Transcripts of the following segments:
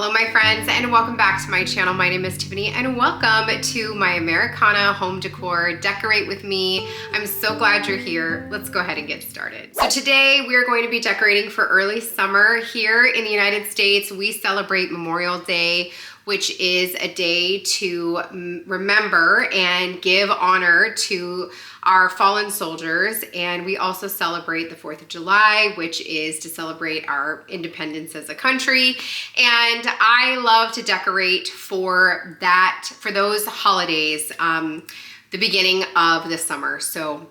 Hello my friends, and welcome back to my channel. My name is Tiffany and welcome to my Americana home decor. Decorate with me. I'm so glad you're here. Let's go ahead and get started. So today we are going to be decorating for early summer. Here in the United States, we celebrate Memorial Day, which is a day to remember and give honor to our fallen soldiers. And we also celebrate the 4th of July, which is to celebrate our independence as a country. And I love to decorate for those holidays, the beginning of the summer. So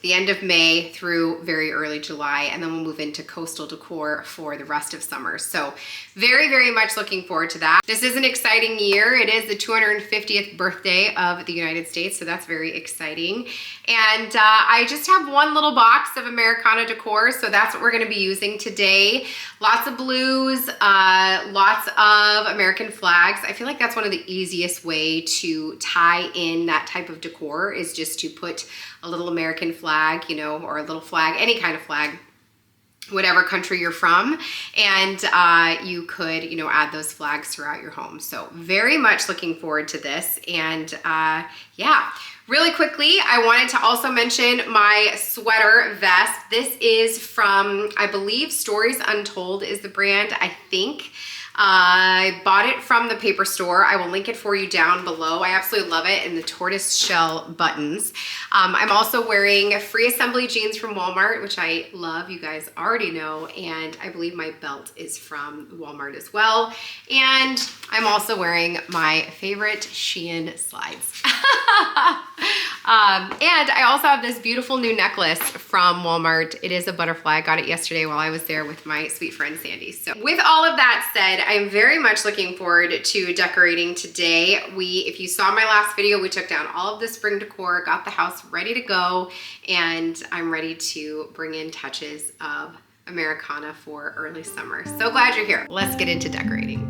the end of May through very early July, and then we'll move into coastal decor for the rest of summer. So very, very much looking forward to that. This is an exciting year. It is the 250th birthday of the United States, so that's very exciting. And I just have one little box of Americana decor, so that's what we're gonna be using today. Lots of blues, lots of American flags. I feel like that's one of the easiest way to tie in that type of decor is just to put a little American flag, you know, or a little flag, any kind of flag, whatever country you're from, and you could, you know, add those flags throughout your home. So very much looking forward to this. And yeah, really quickly, I wanted to also mention my sweater vest. This is from, I believe, Stories Untold is the brand, I think. I bought it from the paper store. I will link it for you down below. I absolutely love it, and the tortoise shell buttons. I'm also wearing free assembly jeans from Walmart, which I love, you guys already know, and I believe my belt is from Walmart as well. And I'm also wearing my favorite Shein slides. And I also have this beautiful new necklace from Walmart. It is a butterfly. I got it yesterday while I was there with my sweet friend Sandy. So with all of that said, I'm very much looking forward to decorating today. If you saw my last video, we took down all of the spring decor, got the house ready to go, and I'm ready to bring in touches of Americana for early summer. So glad you're here. Let's get into decorating.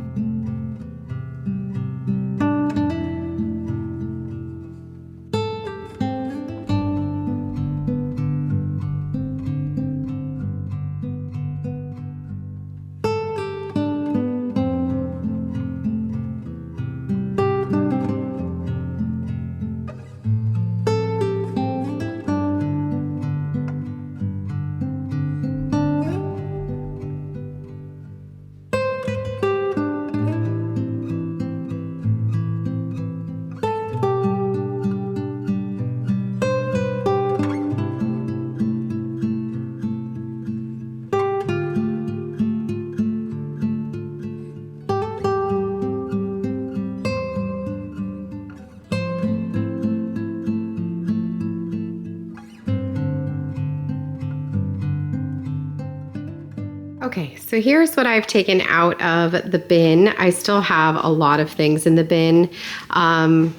Okay, so here's what I've taken out of the bin. I still have a lot of things in the bin. Oh,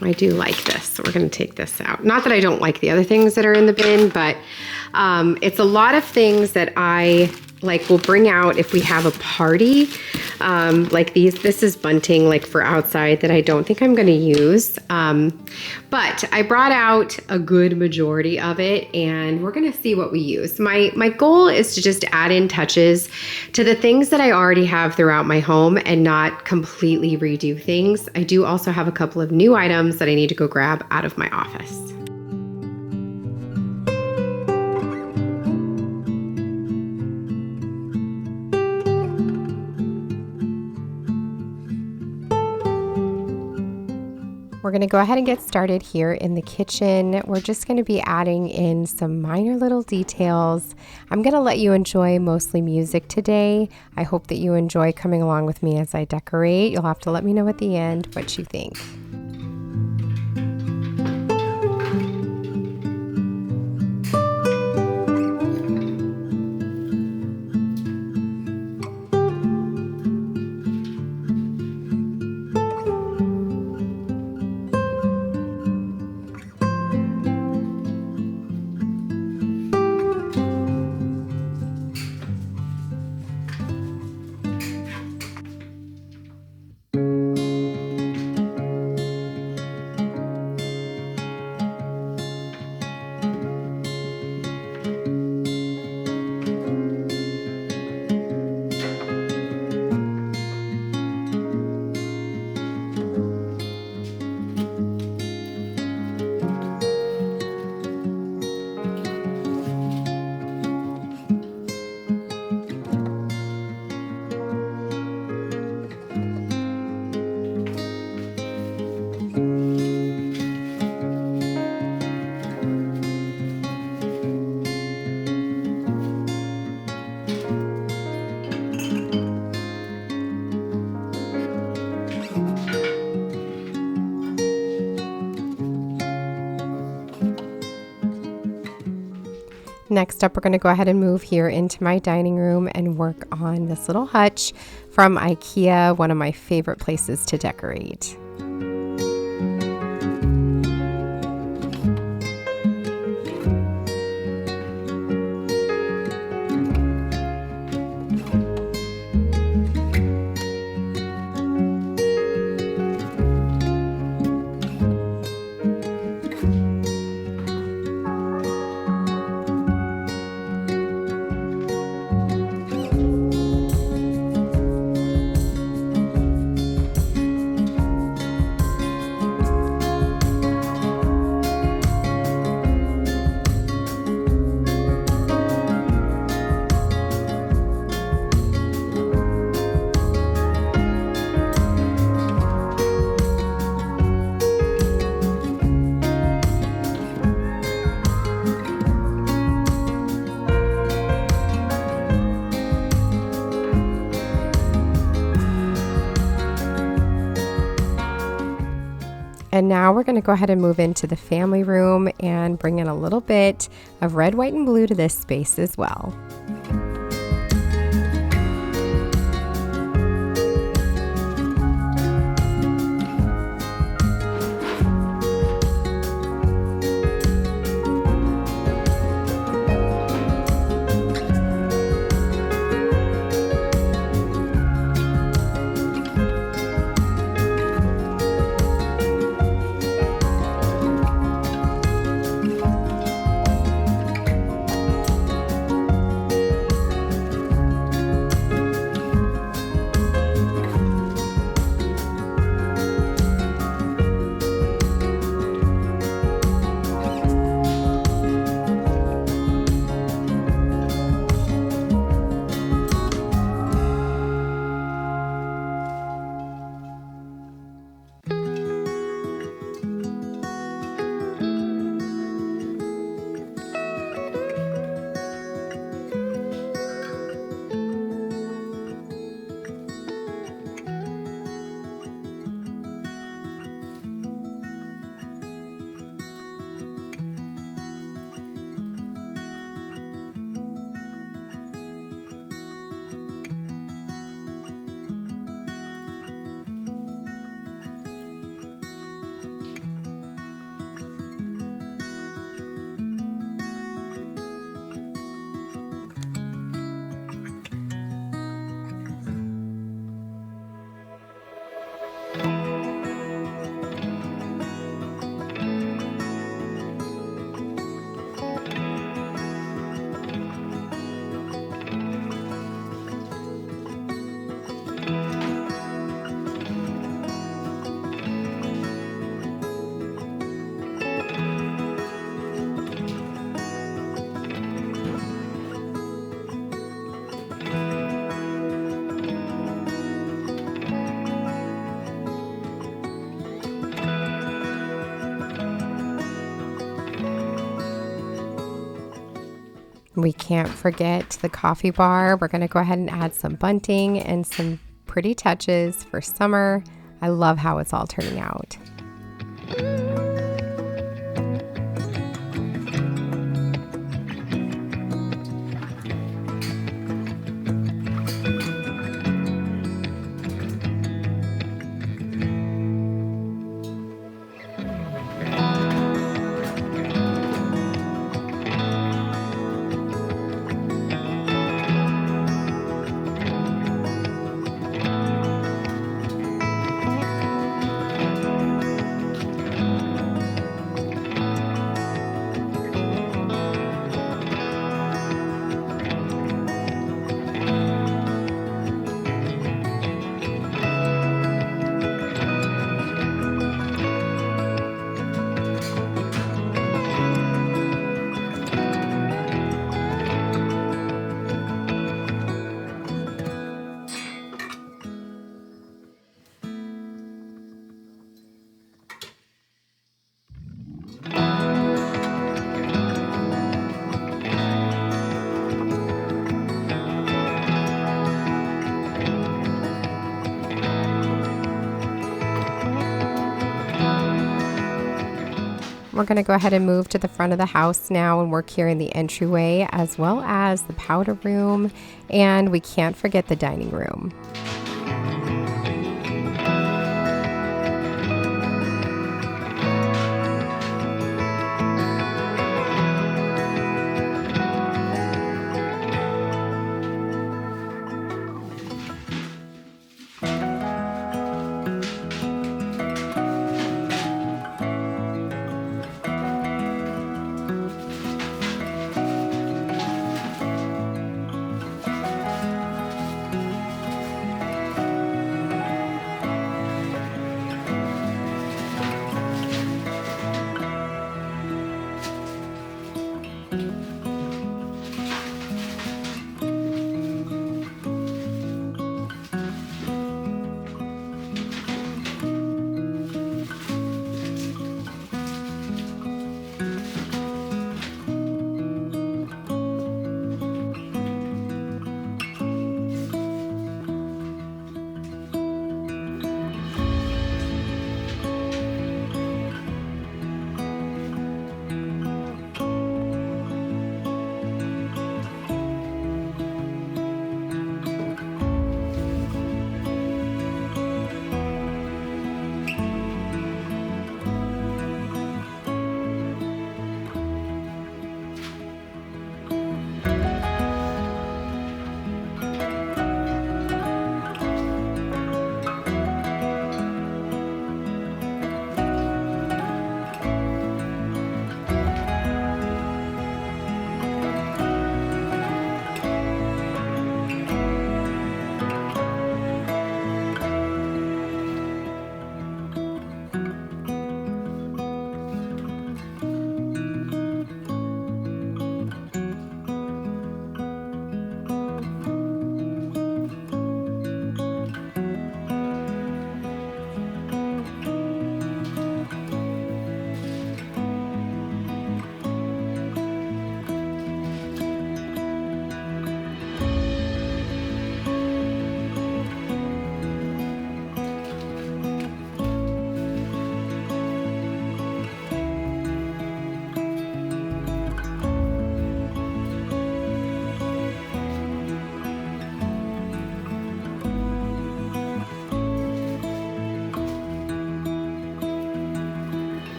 I do like this, so we're gonna take this out. Not that I don't like the other things that are in the bin, but it's a lot of things that I will bring out if we have a party. Like this is bunting like for outside that I don't think I'm gonna use. But I brought out a good majority of it, and we're gonna see what we use. My goal is to just add in touches to the things that I already have throughout my home and not completely redo things. I do also have a couple of new items that I need to go grab out of my office. We're gonna go ahead and get started here in the kitchen. We're just gonna be adding in some minor little details. I'm gonna let you enjoy mostly music today. I hope that you enjoy coming along with me as I decorate. You'll have to let me know at the end what you think. Next up, we're going to go ahead and move here into my dining room and work on this little hutch from IKEA, one of my favorite places to decorate. And now we're going to go ahead and move into the family room and bring in a little bit of red, white, and blue to this space as well. We can't forget the coffee bar. We're going to go ahead and add some bunting and some pretty touches for summer. I love how it's all turning out. we're going to go ahead and move to the front of the house now and work here in the entryway, as well as the powder room, and we can't forget the dining room.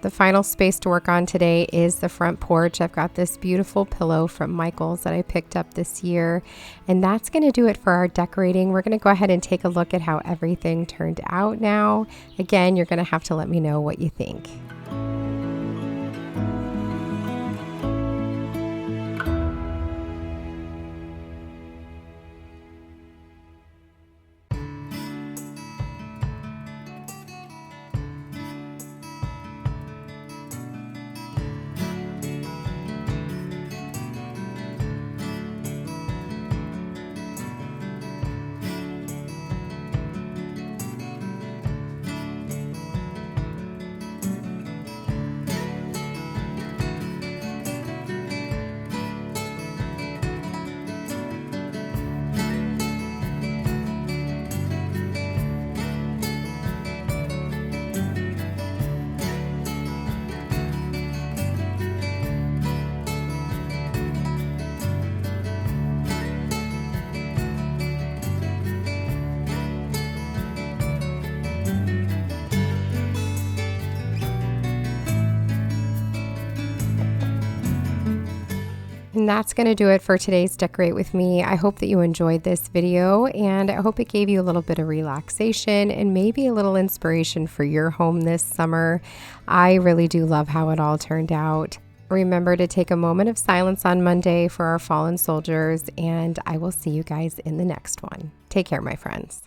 The final space to work on today is the front porch. I've got this beautiful pillow from Michael's that I picked up this year, and that's going to do it for our decorating. We're going to go ahead and take a look at how everything turned out now. Again, you're going to have to let me know what you think. And that's going to do it for today's Decorate With Me. I hope that you enjoyed this video, and I hope it gave you a little bit of relaxation and maybe a little inspiration for your home this summer. I really do love how it all turned out. Remember to take a moment of silence on Monday for our fallen soldiers, and I will see you guys in the next one. Take care, my friends.